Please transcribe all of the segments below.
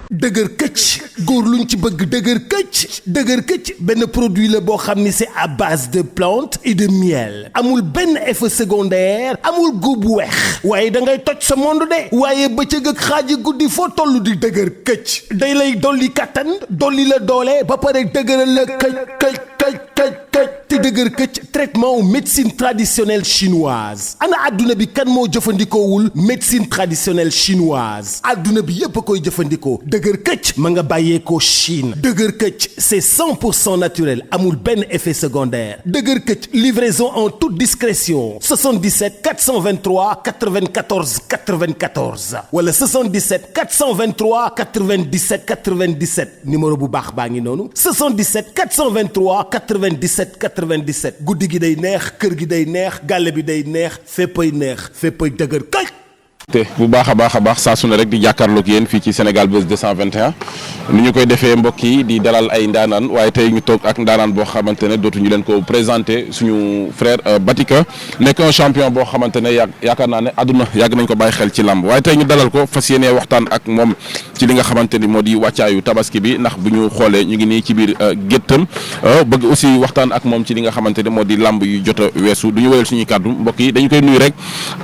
dëgër këcc góor luñ ci bëgg dëgër këcc benn produit la boo xam ni c'est à base de plantes et de miel amul benn effet secondaire amul góob bu weex waaye da ngay toj sa monde de waaye bëccëg ak xaaji guddi foo toll di dëgër këcc day lay dolli kattan dolli la doole ba pare dëgëral la këcc te dëgër këcc traitement wu médecine traditionnelle chinoise ana adduna bi kan moo jëfandikoowul médecine traditionnelle chinoise adduna bi yépp a koy jëfandikoo dëgër këcc ma nga bàyyeekoo Chine dëgër këcc c'est 100% naturel amul benn effet secondaire dëgër këcc livraison en toute discrétion 77 423 94 94 wala 77 423 97 97 numéro bu baax baa ngi noonu 77 423 97 97 guddi gi day neex kër gi day neex gàlle bi day neex féppay dëgër këcc. te bu baax a baax saa su ne rek di jàkkaarloog yéen fii ci Sénégal Buzz 221 ni ñu koy defee mbokk yi di dalal ay ndaanaan waaye tey ñu toog ak ndaanaan boo xamante ne dootuñu leen ko présenté suñu frère Batika nekk un champion boo xamante ne yaakaar naa ne àdduna yàgg nañ ko bàyyi xel ci làmb waaye tey ñu dalal ko fas yéenee waxtaan ak moom ci li nga xamante ni moo di wàccaayu tabaski bi ndax bu ñu xoolee ñu ngi nii ci biir géttam bëgg aussi waxtaan ak moom ci li nga xamante ne moo di làmb yu jot a weesu du ñu wéyal suñuy kàddu mbokk yi dañu koy nuyu rek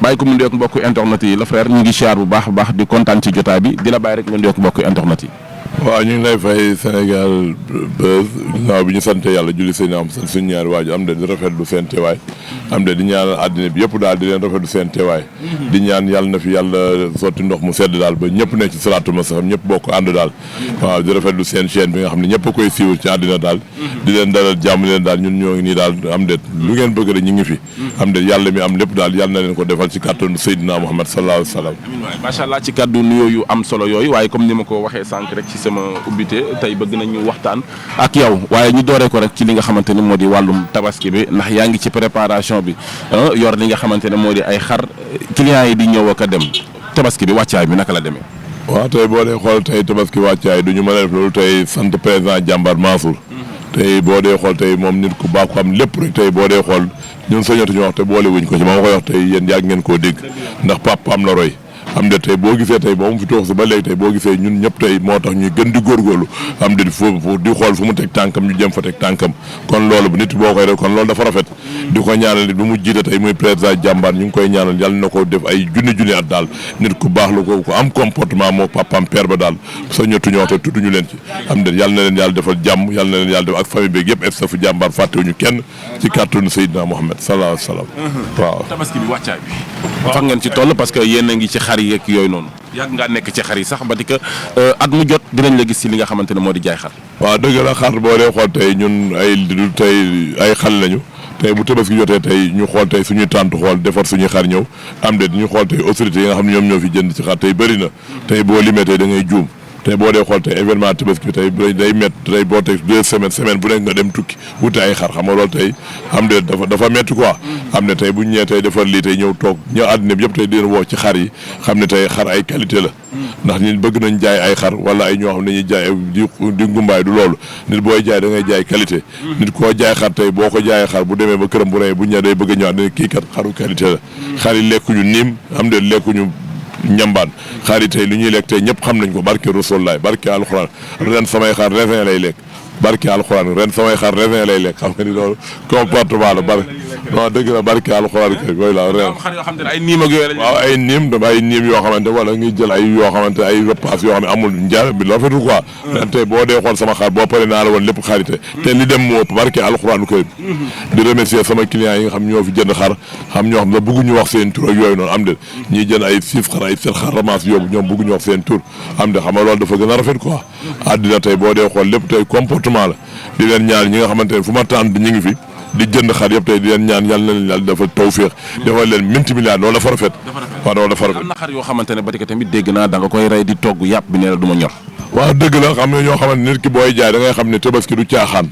bàyyi ko mu nuyoog mbokku internet yi ñu ngi siyaar bu baax a baax di kontaan ci jotaay bi di la bàyyi rek nga nuyoo ak mbokku internet yi. waaw ñu ngi lay fay Sénégal Buzz ginnaaw bi ñu sante yàlla julli seen am sant suñu ñaari waaju am de di rafetlu seen teewaay am de di ñaanal àddina bi yëpp daal di leen rafetlu seen teewaay di ñaan yàlla na fi yàlla sotti ndox mu sedd daal ba ñëpp ne ci salaatu ma sax ñëpp bokk ànd daal waaw di rafetlu seen chaîne bi nga xam ne ñëpp a koy siiwal ci àddina daal di leen dalal jàmm leen daal ñun ñoo ngi nii daal am de lu ngeen bëgg rek ñu ngi fi am de yàlla mi am lépp daal yàlla na leen ko defal ci kàttanu Seydina Muhammad sallallahu alayhi wa sallam. macha allah ci kàddu nuyoo yu am solo yooyu waaye comme ni ma ko waxee sànq rek ci sama ubbite tey bëgg nañu waxtaan ak yow waaye ñu dooree ko rek ci li nga xamante ni moo di wàllum tabaski bi ndax yaa ngi ci préparation bi yor li nga xamante ne moo di ay xar clients yi di ñëw ak a dem tabaski bi wàccaay bi naka la demee. waaw tey boo dee xool tey tabaski wàccaay du ñu mën a def loolu tey sant président Jàmbaar Mansour tey boo dee xool tey moom nit ku baax ko am lépp rek tey boo dee xool ñun sañatuñu wax te boole wuñ ko ci ma koy wax tey yéen yàgg ngeen koo dégg ndax papa am la roy am de tey boo gisee tey boo mu fi toog si ba léegi tey boo gisee ñun ñëpp tey moo tax ñuy gën di góorgóorlu am de foofu di xool fu mu teg tànkam ñu jëm fa teg tànkam kon loolu bu nit boo koy def kon loolu dafa rafet di ko ñaanal nit bu mu jiite tey muy président Jàmbaar ñu ngi koy ñaanal yàlla na ko def ay junni at daal nit ku baax la ko am comportement moo papam père ba daal sa ñottuñoo te tudduñu leen ci am de yàlla na leen yàlla defal jàmm yàlla na leen yàlla def ak famille beeg yëpp stafu Jàmbaar fàttewuñu kenn ci kàttanu Seydina Muhammad sallallahu alayhi wa sallam waaw tabaski bi wàccaay bi fan ngeen ci toll parce que yéen a ngi ci xar yeeg yooyu noonu yàgg ngaa nekk ci xar yi sax ba di ko at mu jot dinañ la gis ci li nga xamante ne moo di jaay xar. waaw dëgg la xar boo dee xool tey ñun ay xal lañu tey bu tabaski jotee tey ñu xool tey suñuy tàntu xool defar suñuy xar ñëw am de ñu xool tey autorités yi nga xam ne ñoom ñoo fi jënd ci xar tey bëri na tey boo limee tey da ngay juum tey boo dee xool tey événement tabaski bi tey day métti tey boo teg 2 semaine bu nekk nga dem tukki wuti ay xar xam nga loolu tey am de dafa métti quoi am ne tey bu ñu ñëwee tey defar lii tey ñëw toog ñëw àddina bi yëpp tey di leen woo ci xar yi xam ne tey xar ay qualité la ndax ñun bëgg nañ jaay ay xar wala ay ñoo xam ne ñuy jaay di ngumbaay du loolu nit booy jaay da ngay jaay qualité nit koo jaay xar tey boo ko jaayee xar bu demee ba këram bu rey bu ñëwee day bëgg a ñëwaat ne kii kat xaru qualité la xar yi lekkuñu niim am de lekkuñu ñambaan xar yi tey lu ñuy lekk tey ñëpp xam nañ ko barke Rasulullaay barke alxuraan ren samay xar raisin lay lekk barke alxuraan ren samay xar raisin lay lekk xam nga ni loolu comportement la non dëgg la barke alxuraan kay yooyu la ren xar yoo xamante ne ay niim ak yooyu waaw ay niim yoo xamante wala ngi jël ay yoo xamante ay repas yoo xam ne amul njaar bi la fetu quoi ren tey boo dee xool sama xar boo paree naa la woon lépp xarité te li dem moo ëpp barke alxuraan kay di remercier sama clients yi nga xam ñoo fi jënd xar xam ñoo xam ne bëgguñu wax seen tur ak yooyu noonu am de ñiy jënd ay 6 xar ay 7 xar ramas yóbbu ñoom bëgguñu wax seen tur am de xam nga loolu dafa gën a rafet quoi àddina tey boo dee xool lépp tey comportement la di leen ñaan ñi nga xamante ne fu ma tànn ñi ngi fi di jënd xar yëpp tey di leen ñaan yàlla na leen yàlla dafa tawféex dafa leen minti milliard loolu dafa rafet waaw loolu dafa rafet am na xar yoo xamante ne Batika tamit dégg naa da nga koy rey di togg yàpp bi nee na du ma ñor waaw dëgg la xam ne ñoo xamante nit ki booy jaay da ngay xam ne tabaski du caaxaan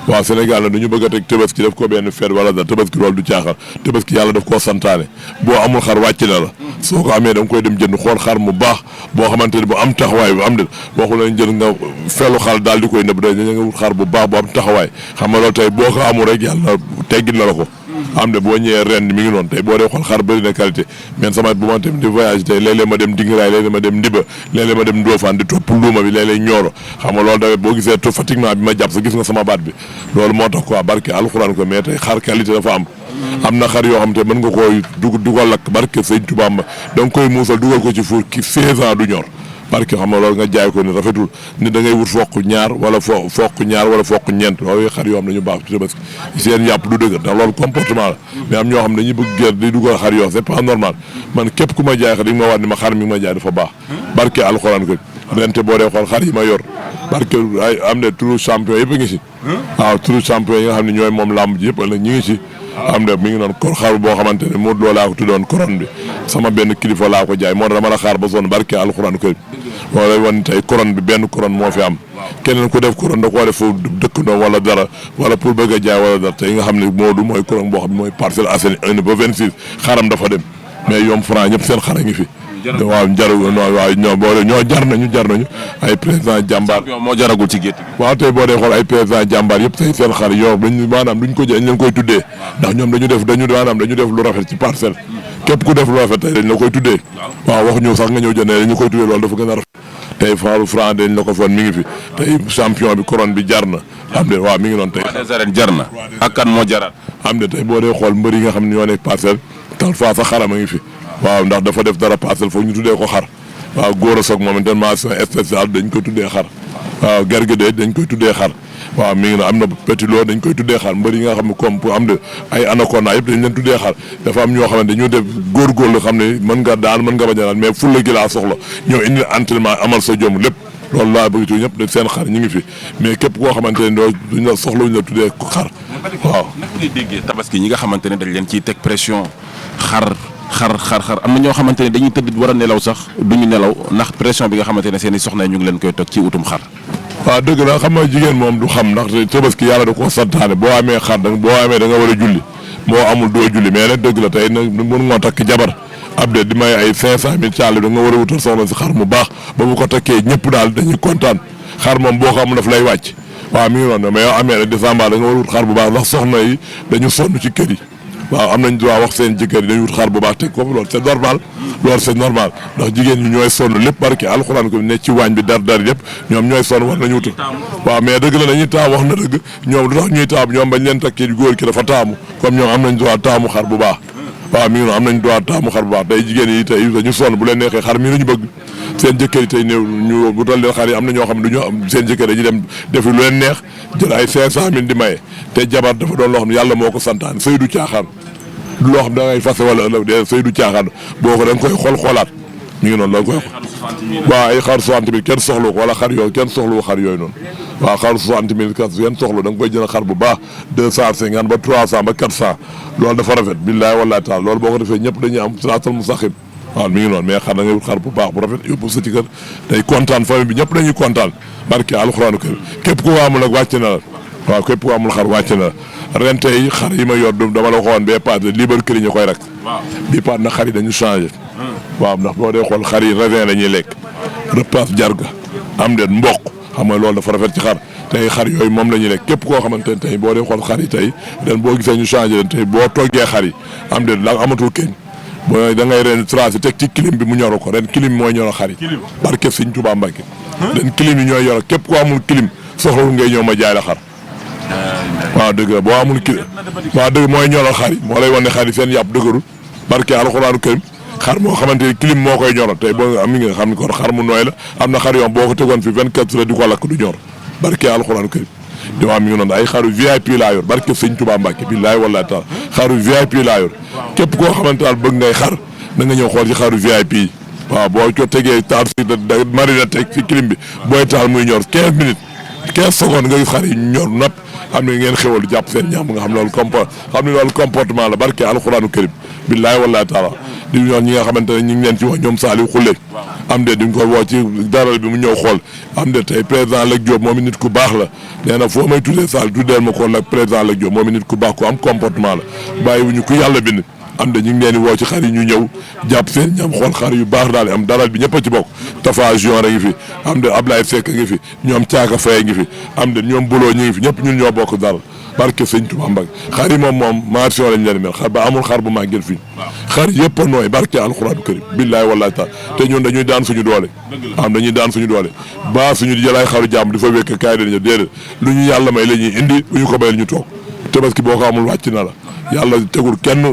waaw Sénégal la du ñu bëgg a teg tabaski def ko benn feet wala da tabaski loolu du caaxaan tabaski yàlla daf koo santaane boo amul xar wàcc na la soo ko amee da nga koy dem jënd xool xar mu baax boo xamante ne bu am taxawaay bu am de waxu lañ jël nga felu xar daal di koy nëbb da nga wut xar bu baax bu am taxawaay xam nga loolu tey boo ko amul rek yàlla teggin na la ko am de boo ñëwee ren mi ngi noonu tey boo dee xool xar bëri na qualité mais sama bu ma tam di voyage tey léeg-léeg ma dem Dingiraay léeg-léeg ma dem Ndiba léeg-léeg ma dem Ndofane di topp luuma bi léeg-léeg Nioro xam nga loolu tamit boo gisee fatiguement bi ma jàpp sa gis nga sama baat bi loolu moo tax quoi barke alxuraan ko mais tey xar qualité dafa am na xar yoo xam te mën nga koy dugal lakk barke sëñ Tuubaa ma da nga koy muusal dugal ko ci fuur ki 16 ans du ñor barke xam nga loolu nga jaay ko ni rafetul ni da ngay wut foq ñaar wala foq ñeent loolu xar yoo xam ne ñu baax ci Tabaski seen yàpp du dëgër ndax loolu comportement la mais am ñoo xam ne dañuy bëgg guerre di dugal xar yoo c'est pas normal man képp ku ma jaay xar di nga ma wax ni ma xar mi ma jaay dafa baax barke alxuraan ko rente boo dee xool xar yi ma yor barke ay am ne turu champion yëpp a ngi si waaw turu champion yi nga xam ne ñooy moom làmb ji yëpp ëllëg ñi ngi si am de mi ngi noonu kor xar boo xamante ne Modou Lo laa ko tuddoon couronne bi sama benn kilifa laa ko jaay moo tax dama la xaar ba zone barke alxuraan ko moo lay wan tey couronne bi benn couronne moo fi am keneen ku def couronne da koo def fu dëkkandoo wala dara wala pour bëgg a jaay wala dara tey nga xam ne Modou mooy couronne boo xam ne mooy Parcelles Assainies 1 ba 26 xaram dafa dem mais yom franc ñëpp seen xar a ngi fi waaw waaw ñoo jar nañu ay président jàmbaar moo jaragul ci gétt gi waaw tey boo dee xool ay président jàmbaar yëpp tey seen xar yoo dañ maanaam duñ ko dañ leen koy tuddee ndax ñoom dañu def lu rafet ci parcelle képp ku def lu rafet tey dañ la koy tuddee waaw wax ñu sax nga ñëw jëndee dañu koy tuddee loolu dafa gën a rafet tey faalu franc dañ la ko foon mi ngi fi tey champion bi couronne bi jar na am de waaw mi ngi noonu tey des arènes jar na ak kan moo jaraat am de tey boo dee xool mbër yi nga xam ne ñoo nekk parcelle tal fois sax xaram a ngi fi waaw ndax dafa def dara parcelle foog ñu tuddee ko xar waaw góor a soog moom itam mention spéciale dañ koy tuddee xar waaw gerge de dañ koy tuddee xar waaw mi ngi na am na petit lo dañ koy tuddee xar mbër yi nga xam ne comme pour am de ay anaconda yëpp dañ leen tuddee xar dafa am ñoo xam ne dañoo def góorgóorlu xam ne mën nga daan mën nga bañ a daan mais fulla gi laa soxla ñoo indi entraînement amal sa jom lépp loolu laa bëgg ci ñëpp de seen xar ñu ngi fi mais képp koo xamante ne doo duñ la soxla wuñ la tuddee ko xar waaw naka ngay déggee Tabaski ñi nga xamante ne dañ leen ciy teg pression xar am na ñoo xamante ne dañuy tëdd war a nelaw sax duñu nelaw ndax pression bi nga xamante ne seen i soxna ñu ngi leen koy teg ci utum xar waaw dëgg la xam nga jigéen moom du xam ndax Tabaski yàlla da koo santaane boo amee xar boo amee da nga war a julli boo amul doo julli mais nag dëgg la tey nag mën nga takk jabar ab de di may ay 500 000 caali da nga war a wutal soxna si xar mu baax ba bu ko takkee ñëpp daal dañuy kontaan xar moom boo ko amul daf lay wàcc waaw mi ngi noonu mais yow amee nag décembre da nga war a wut xar bu baax ndax soxna yi dañu sonn ci kër yi waaw am nañ droit wax seen jëkkër yi dañu wut xar bu baax teg ko loolu c'est normal ndax jigéen ñi ñooy sonn lépp barke alxuraan ko ne ci waañ bi dar yëpp ñoom ñooy sonn war nañu wutal waaw mais dëgg la dañuy taam wax na dëgg ñoom lu tax ñuy taam ñoom bañ leen takki góor ki dafa taamu comme ñoom am nañ droit taamu xar bu baax waaw mi ngi noonu am nañ droit taamu xar bu baax tey jigéen yi tey dañu sonn bu leen neexee xar mii lañu bëgg seen jëkkër yi tey néew ñu wutal leen xar yi am na ñoo xam ne duñu am seen jëkkër dañuy dem defi lu leen neex jël ay 500 000 di maye te jabar dafa doon loo xam ne yàlla moo ko santaan sëy du caaxaan loo xam da ngay fase wala ëllëg de sëy du caaxaan boo ko da nga koy xoolaat mi ngi noonu la nga koy waaw ay xar 60 000 kenn soxlu ko wala xar yooyu kenn soxlu xar yooyu noonu waaw xar 60 000 kenn soxlu da nga koy jël xar bu baax 250 ba 300 ba 400 loolu dafa rafet billaay wallaay taala loolu boo ko defee ñëpp dañuy am siraatal mustaqiim waaw mi ngi noonu mais xar da ngay wut xar bu baax bu rafet yóbbu sa ci kër day kontaan famille bi ñëpp dañuy kontaan barke alxuraanu kër képp ku ko amul nag wàcc na la waaw képp ku amul xar wàcc na la ren tey xar yi ma yor dama la waxoon bee paase liibar këriñ ñu koy rek bii paat nag xar yi dañu changé waaw ndax boo dee xool xar yi raisin la ñuy lekk repas jarga am de mboq xam nga loolu dafa rafet ci xar tey xar yooyu moom la ñuy lekk képp koo xamante ne tey boo dee xool xar yi tey ren boo gisee ñu changé leen tey boo toggee xar yi am de la amatul keñ boo da ngay ren tracé teg ci clim bi mu ñoro ko ren clim mooy ñoro xar yi barke Sëñ Tuubaa Mbàkke ren clim yi ñooy yoro képp koo amul clim soxlawul ngay ñëw ma jaay la xar waaw dëgg la boo amul clim waaw dëgg mooy ñoro xar yi moo lay wan ne xar yi seen yàpp dëgërul barke alxuraanu karim xar moo xamante ni clim moo koy ñoro tey boo am nga xam ne kon xar mu nooy la am na xar yoo boo ko tegoon fi 24 heures di ko lakk du ñor barke alxuraanu karim di waa mi ngi noonu ay xaru VIP laa yor barke Sëñ Tuubaa Mbàkke billaay wallaay taala xaru VIP laa yor képp koo xamante daal bëgg ngay xar da nga ñëw xool ci xaru VIP yi waaw boo ko tegee taal si marina teg ci clim bi booy taal muy ñor 15 minutes 15 secondes nga gis xar yi ñor napp xam ne ngeen xewal jàpp seen ñàmb nga xam ne loolu comportement la barke alxuraanu karim billaay wallaay taala di ñoon ñi nga xamante ne ñu ngi leen ci wax ñoom Saliou Khoule am de duñ ko woo ci daral bi mu ñëw xool am de tey président Lat Diop moom nit ku baax la nee na foo may tuddee Sall tuddeel ma ko la président Lat Diop moom nit ku baax ku am comportement la bàyyiwuñu ku yàlla bind am de ñu ngi leen di woo ci xar yi ñu ñëw jàpp seen ñam xool xar yu baax daal am daral bi ñëpp a ci bokk Tafa Jion a ngi fi am de Ablaye Seck a ngi fi ñoom Caaka Faye ngi fi am de ñoom Buloo ñi ngi fi ñëpp ñun ñoo bokk daral barke sëñ Tuubaa Mbàkke xar yi moom mention lañ leen mel xar ba amul xar bu màgget fii xar yëpp a nooy barke alxuraanu karim billaay wallaay taala te ñun dañuy daan suñu doole dañuy daan suñu doole ba suñu di jëlaay xaru jàmm di fa wékk kaay dañu déedéet lu ñu yàlla may la ñuy indi bu ñu ko bayal ñu toog tabaski boo ko amul wàcc na la yàlla tegul kenn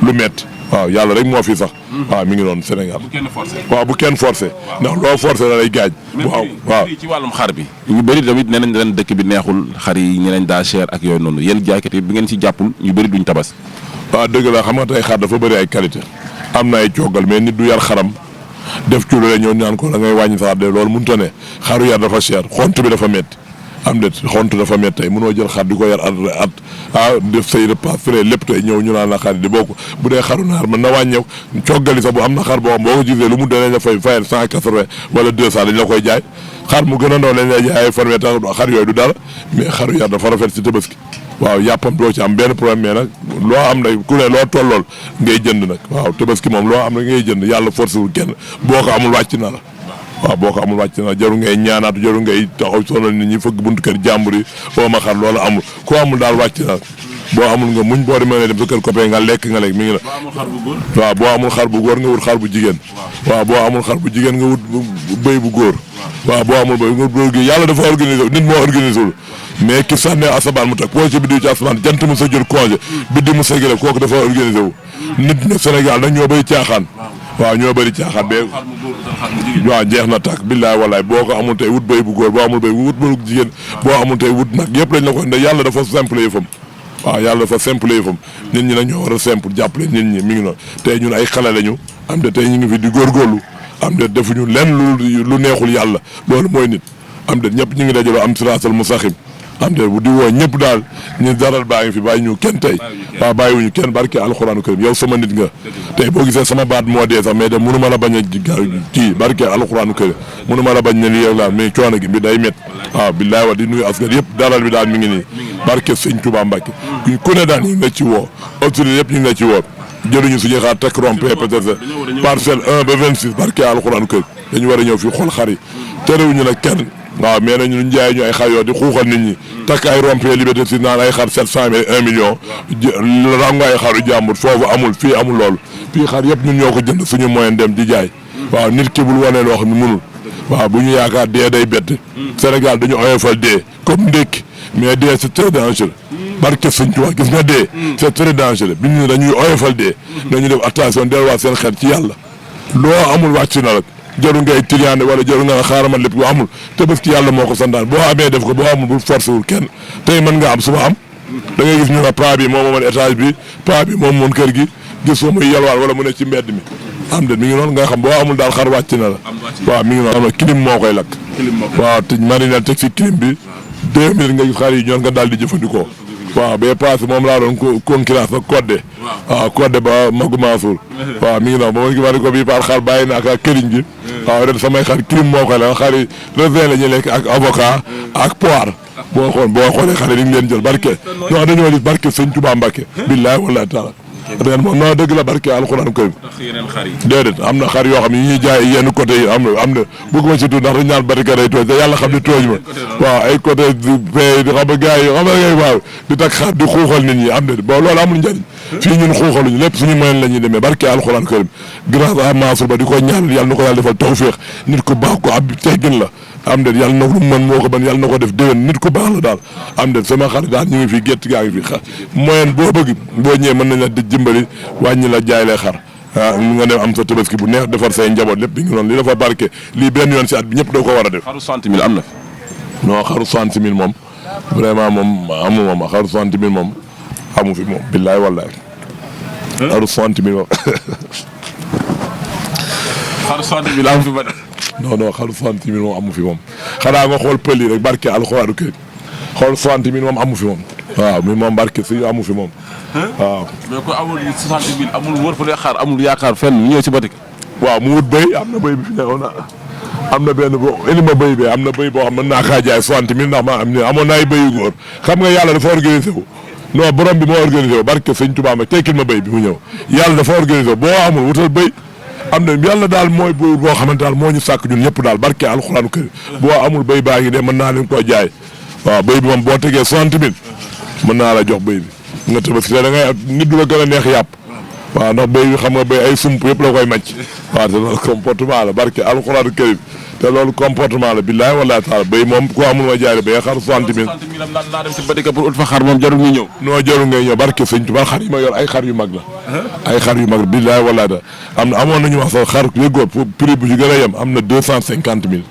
lu metti waaw yàlla rek moo fi sax waaw mi ngi noonu Sénégal waaw bu kenn forcé ndax loo forcé da lay gaañ waaw ci wàllum xar bi ñu bëri tamit nee nañ ren dëkk bi neexul xar yi ñeneen daa cher ak yooyu noonu yéen jaaykat yi bi ngeen ci jàppul ñu bëri duñ tabas waaw dëgg la xam nga tey xar dafa bëri ay qualité am na ay coogal mais nit du yar xaram def ci lu ñoo ñaan ko da ngay wàññi sax de loolu mënut a ne xaru yar dafa cher xont bi dafa métti am de xont dafa métti tey mënoo jël xar di ko yar at def say repas frais lépp tey ñëw ñu naan la xar di bokk bu dee xaru naar mën na wàññeew coggali sax bu am na xar boo xam boo ko gisee lu mu danañ la fayal 180 wala 200 dañ la koy jaay xar mu gën a ndaw lañ lay jaay ay fanweer tax xar yooyu du dara mais xaru yar dafa rafet si tabaski waaw yàppam doo ci am benn problème mais nag loo am nag ku ne loo tollool ngay jënd nag waaw tabaski moom loo am nag ngay jënd yàlla forcé wul kenn boo ko amul wàcc na la waaw boo ko amul wàcc na jaru ngay ñaanaatu jaru ngay taxaw sonal nit ñi fëgg buntu kër jàmbur yi oo ma xar loolu amul ko amul daal wàcc na boo amul nga muñ boo demee dem sa kër copain nga lekk mi ngi la waaw boo amul xar bu góor nga wut xar bu jigéen waaw boo amul xar bu jigéen nga wut bëy bu góor waaw boo amul bëy nga góor gi yàlla dafa organisé nit moo organisé wul mais ki sànnee asamaan mu teg projet bi di ci asamaan jant mu sa jël congé biddi mu sa gëlëm kooku dafa organisé wu nit ñi Sénégal nag ñoo bëri caaxaan waaw ñoo bëri caaxaan bee waaw jeex na tàkk billaay wallaay boo ko amul tey wut bëy bu góor boo amul bëy wut bëy bu jigéen boo amul tey wut nag yëpp lañ la ko ndax yàlla dafa simple yëfam waaw yàlla dafa simple yëfam nit ñi nag ñoo war a simple jàppale nit ñi mi ngi noonu tey ñun ay xale lañu am de tey ñu ngi fi di góorgóorlu am de defuñu lenn lu neexul yàlla loolu mooy nit am de ñëpp ñu ngi dajaloo am siraatal mustaqiim am de bu di woo ñëpp daal ñu daral baa ngi fi bàyyi ñu kenn tey waaw bàyyiwuñu kenn barke alxuraanu karim yow sama nit nga tey boo gisee sama baat moo dee sax mais de mënu ma la bañ a kii barke alxuraanu karim mënu ma la bañ ne li yow laa mais coono gi bi day métti waaw billaay wa di nuyu askan yëpp daral bi daal mi ngi nii barke sëñ Touba Mbacke ku ne daal ñu ngi la ci woo autorité yëpp ñu ngi la ci woo jëluñu suñuy xaar tek rompe peut-être parcelle 1 ba 26 barke alxuraanu karim dañu war a ñëw fii xool xar yi terewuñu nag kenn waaw mais nañu ñu jaay ñu ay xar yoo di xuuxal nit ñi takk ay rompé liberté si naan ay xar 700 000 1 million rango ay xaru jàmbur foofu amul fii amul loolu fii xar yëpp ñun ñoo ko jënd suñu moyen dem di jaay waaw nit ki bul wane loo xam ne mënul waaw bu ñu yaakaar dee day bett Sénégal dañu oyofal dee comme ndékki mais dee c'est très dangereux barke sëñ Tuubaa gis nga dee c'est très dangereux bi ñu dañuy oyofal dee nañu def attention delluwaat seen xel ci yàlla loo amul wàcc na rek jaru ngay tiliyaande wala jaru nga xaaral ma lépp lu amul tabaski yàlla moo ko santaan boo amee def ko boo amul bul forcé wul kenn tey mën nga am suba am da ngay gis ñu ne paa bi moom moomoon étage bi paa bi moom moon kër gi gis ko muy yalwaan wala mu ne ci mbedd mi am de mi ngi noonu nga xam boo amul daal xar wàcc na la waaw mi ngi noonu am na clim moo koy lakk waaw te marinel teg si clim bi 2 minutes nga gis xar yi ñoon nga daal di jëfandikoo waaw bee passé moom laa doon concurrence nag Codé waaw Codé ba Magu Mansour waaw mi ngi noonu ba ma ngi war ko bii par xar bàyyi na ak këriñ gi waaw ren samay xar clim moo koy la xar yi raisin la ñuy lekk ak avocat ak poire boo xoolee xar yi ni ngi leen jël barke non dañoo gis barke sëñ Touba Mbacke billaay wallahi taala ren moom non dëgg la barke alxuraan karim déedéet am na xar yoo xam ne yi ñuy jaay yenn côté yi am na bëgguma ci tudd ndax dañ naan barika day tooñ te yàlla xam ne tooñ ma waaw ay côté pay di xam nga gars yi xam nga waaw di tak xar di xuuxal nit ñi am na bon loolu amul njëriñ fii ñun xuuxaluñu lépp suñu moyen la ñuy demee barke alxuraan karim grâce à Mansour Ba di ko ñaanal yàlla na ko yàlla defal tawféex nit ku baax ko ab teggin la am de yàlla na ko mën moo ko ban yàlla na ko def déwén nit ku baax la daal am de sama xarit daal ñu ngi fi gétt gaa ngi fi moyen boo bëgg boo ñëwee mën nañ la di dimbali wàññi la jaay lay xar nga dem am sa tabaski bu neex defar say njaboot lépp bi ngi noonu li dafa barke lii benn yoon si at bi ñëpp doo ko war a def. xaru 60 000 am na fi. non xaru 60 000 moom vraiment moom amu moom xaru 60 000 moom amu fi moom billaay wallaay. xaru 60 000 moom. xaru 60 000 amu fi ba non xaru 60 000 moom amu fi moom xanaa nga xool pël yi rek barke alxuraanu kër xool 60 000 moom amu fi moom waaw mi moom barke si amu fi moom waaw. mais ko amul 60 000 amul wër fu dee xaar amul yaakaar fenn mu ñëw si batik. waaw mu wut béy am na béy bi fi nekkoon am na benn boo indi ma béy bi am na béy boo xam mën naa kaa jaay 60 000 ndax ma am ni amoon na ay béyu góor xam nga yàlla dafa organisé wu non borom bi moo organisé wu barke sëñ Tuubaa ma tekkil ma béy bi mu ñëw yàlla dafa organisé wu boo amul wutal béy am na yàlla daal mooy buur boo xamante daal moo ñu sàkk ñun ñëpp daal barke alxuraanu kër boo amul béy baa ngi de mën naa leen koo jaay waaw béy bi moom boo tegee 60 000 mën naa la jox béy bi nga tabaski te da ngay nit du la gën a neex yàpp waaw ndax béy bi xam nga béy ay sump yëpp la koy màcc waaw te loolu comportement la barke alxuraanu karim te loolu comportement la billaay wallaay taala béy moom ku amul ma jaay béy xar 60 000 naa dem si Batika pour ut fa xar moom jarul ñu ñëw non jarul ngay ñëw barke sëñ Tuubaa xar yi ma yor ay xar yu mag la ay xar yu mag la billaay wallaay da amoon nañu wax sax xar yëggoon prix bu ci gën a yem am na 250 000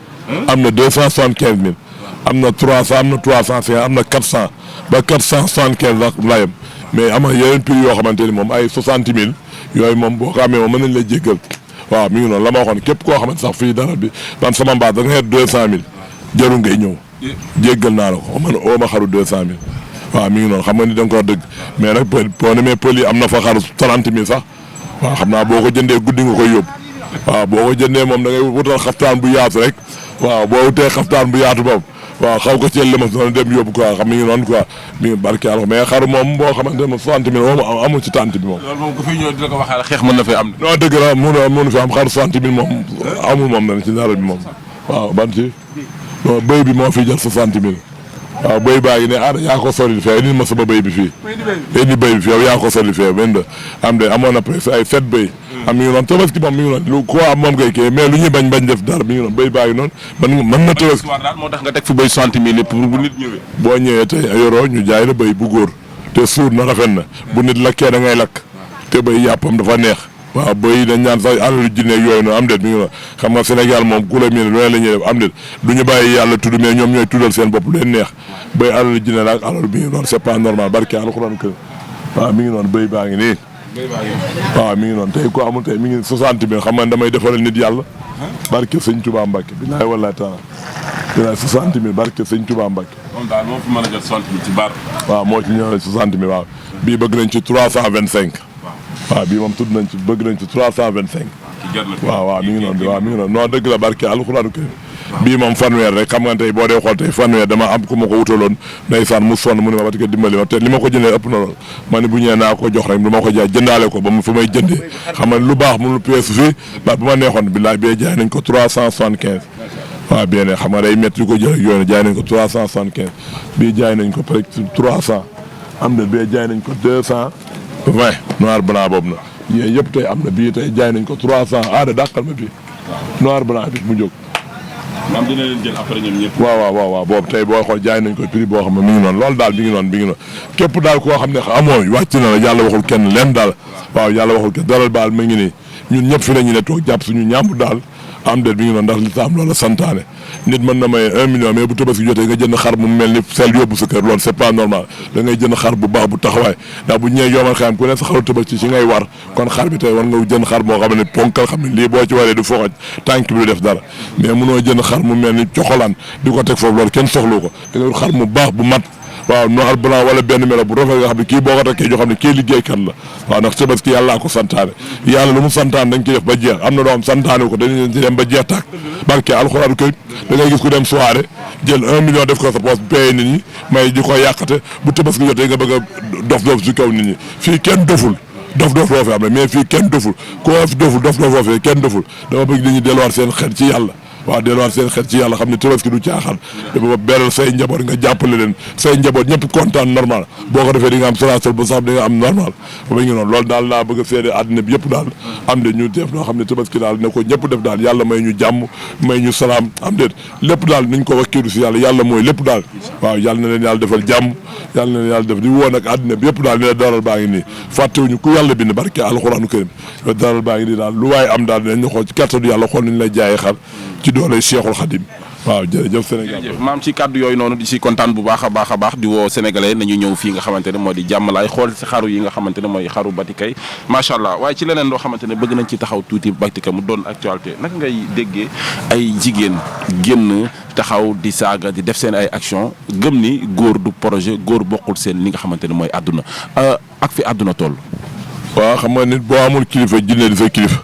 am na 275 000 am na 300 am na 350 am na 400 ba 475 la yem mais am na yeneen prix yoo xamante ni moom ay 60 000 yooyu moom boo ko amee moom mën nañ la jéggal waaw mi ngi noonu la ma waxoon képp koo xamante sax fii dara bi man sama mbaat da nga yor 200 000 jarul ngay ñëw jéggal naa la ko man oo ma xaru 200 000 waaw mi ngi noonu xam nga ni da nga ko wax dëgg mais nag boo demee pël yi am na fa xaru 30 000 sax waaw xam naa boo ko jëndee guddi nga koy yóbbu waaw boo ko jëndee moom da ngay wutal xaftaan bu yaatu rek waaw boo wutee xaftaan bu yaatu boobu waaw xaw ko ceel limas noonu dem yóbbu quoi xam mi ngi noonu quoi mi ngi barke Yàlla mais xaru moom boo xamante ne moom 60 000 moom amul ci tànt bi moom. loolu moom ku fi ñëw di la ko waxee xeex mën na fay am. non dëgg la mënu fi am xaru 60 000 moom amul moom dañ ci dara bi moom waaw ban ci non béy bi moo fi jël 60 000 waaw béy baa ngi ne yaa ko sori fee indi ma sama béy bi fii. indi béy bi fii yow yaa ko sori fee am de amoon na presque ay 7 béy. mi ngi noonu tabaski moom mi ngi noonu lu ko am moom ngay kii mais lu ñuy bañ def dara mi ngi noonu béy baa ngi noonu mën na tabaski moo tax nga teg fi béy 60 000 pour bu nit ñëwee boo ñëwee tey yoroo ñu jaay la béy bu góor te suur na rafet na bu nit lakkee da ngay lakk te béy yàppam dafa neex waaw béy dañ ñaan sax alalu jinne yooyu noonu am déet mi ngi noonu xam nga Sénégal moom ku la miin loolu la ñuy def am déet du ñu bàyyi yàlla tudd mais ñoom ñooy tuddal seen bopp lu leen neex béy alalu jinne la ak alalu bi ngi noonu c'est pas normal barke alxuraan kër waaw mi ngi noonu béy baa ngi nii waaw mi ngi noonu tey ko amul tey mi ngi 60 000 xam nga damay defaral nit yàlla barke sëñ Touba Mbacke bilaay wallaay taala bilaay 60 000 barke sëñ Touba Mbacke moom daal moo fi mën a jot 60 000 ci baar waaw moo ci ñëw 60 000 waaw bii bëgg nañ ci 325 waaw bii moom tudd nañ ci bëgg nañ ci 325 waaw mi ngi noonu waaw mi ngi noonu non dëgg la barke alxuraanu kër bii moom fanweer rek xam nga tey boo dee xool tey fanweer dama am ku ma ko wutaloon ndeysaan mu sonn mu ne ma ba dimbali ma te li ma ko jëndee ëpp na lool ma ne bu ñëwee naa ko jox rek du ma ko jaay jëndaale ko ba mu fa may jëndee xam nga lu baax mënul peesu fii ba bu ma neexoon billaay bee jaay nañ ko 375 waaw bien xam nga day métti ko jël ak yooyu jaay nañ ko 375 bii jaay nañ ko peut être 300 am na bee jaay nañ ko 220 noir blanc boobu na yooyu yëpp tey am na bii tey jaay nañ ko 300 aada dàqal ma bii noir blanc bi mu jóg maam dina leen jël après ñoom ñëpp. waaw boobu tey boo xool jaay nañ ko prix boo xam ne mi ngi noonu loolu daal mi ngi noonu képp daal koo xam ne amoo wàcc na la yàlla waxul kenn leen daal waaw yàlla waxul kenn dalal baal ma ngi nii ñun ñëpp fi la ñu ne toog jàpp suñu ñàmb daal am déet mi ngi noonu ndax li taam loolu santaane nit mën na may 1 million mais bu tabaski jotee nga jënd xar mu mel ni sel yóbbu sa kër loolu c'est pas normal da ngay jënd xar bu baax bu taxawaay ndax bu ñëwee yoomal xam ku ne sa xaru tabaski ci ngay war kon xar bi tey war nga jënd xar moo xam ne ponkal xam ne lii boo ci waree du foxoj tànk bi du def dara mais mënoo jënd xar mu mel ni coxolaan di ko teg foofu loolu kenn soxlu ko da ngay xar mu baax bu mat waaw noir blanc wala benn melo bu rafet nga xam ne kii boo ko takkee joo xam ne kii liggéeykat la waaw ndax tabaski yàllaa ko santaane yàlla lu mu santaane dañ ci def ba jeex am na loo xam santaane ko dañu leen ci dem ba jeex tàkk barke alxuraan koy da ngay gis ku dem soirée jël 1 million def ko sa poche paye nit ñi may di ko yàqate bu tabaski jotee nga bëgg a dof ci kaw nit ñi fii kenn doful dof loo fi am ne mais fii kenn doful koo fi doful dof loo fi kenn doful dama bëgg nit ñi delluwaat seen xel ci yàlla waaw delluwaat seen xel ci yàlla xam ne tabaski du caaxaan dafa beral say njaboot nga jàppale leen say njaboot ñëpp kontaan normal boo ko defee di nga am solaasol ba sax di nga am normal ba ngi noonu loolu daal laa bëgg a seede àddina bi yëpp daal am de ñu def loo xam ne tabaski daal ne ko ñëpp def daal yàlla may ñu jàmm may ñu salaam am de lépp daal niñ ko wakkiilu si yàlla mooy lépp daal waaw yàlla na leen yàlla defal jàmm yàlla na leen yàlla def di woo nag àddina bi yëpp daal ne la daral baa ngi nii fàttewuñu ku yàlla bind barke alxuraanu karim daral baa ngi nii daal lu waaye am daal dinañ xool ci kattanu yàlla xool nañ lay jaayee xar ci doole Cheikhul Khadim waaw jërëjëf Sénégal maam ci kàddu yooyu noonu di si kontaan bu baax a baax di woo sénégalais nañu ñëw fii nga xamante ne moo di jàmmalaay xool si xaru yi nga xamante ne mooy xaru Batikay macha allah waaye ci leneen loo xamante ne bëgg nañ ci taxaw tuuti Batika mu doon actualité naka ngay déggee ay jigéen génn taxaw di saaga di def seen ay action gëm ni góor du projet góor bokkul seen li nga xamante ne mooy àdduna ak fi àdduna toll. waaw xam nga nit boo amul kilifa jinne di sa kilifa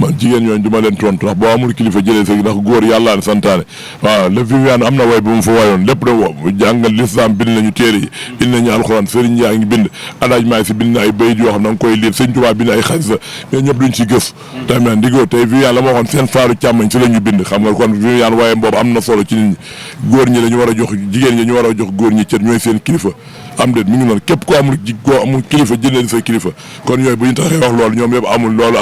man jigéen ñooñu du ma leen tontu ndax boo amul kilifa jëlee sa ndax góor yàlla na santaane waaw le Viviane am na way bu mu fa wayoon lépp da wo jàngal l'islam bind nañu téere yi bind nañu alxuraan sëriñ yaa ngi bind alaaj maay si bind na ay bayit yoo xam na nga koy liir sëñ Tuubaa bind ay xasida mais ñëpp duñ ci gës tamit ndigoo tey Viviane la ma waxoon seen faaru càmmañ si la ñu bind xam nga kon Viviane waaye boobu am na solo ci nit ñi góor ñi la ñu war a jox jigéen ñi ñu war a jox góor ñi cër ñooy seen kilifa am déet mi ngi noonu képp koo amul kilifa jëndee sa kilifa kon yooyu bu ñu taxee wax loolu ñoom yëpp amul loolu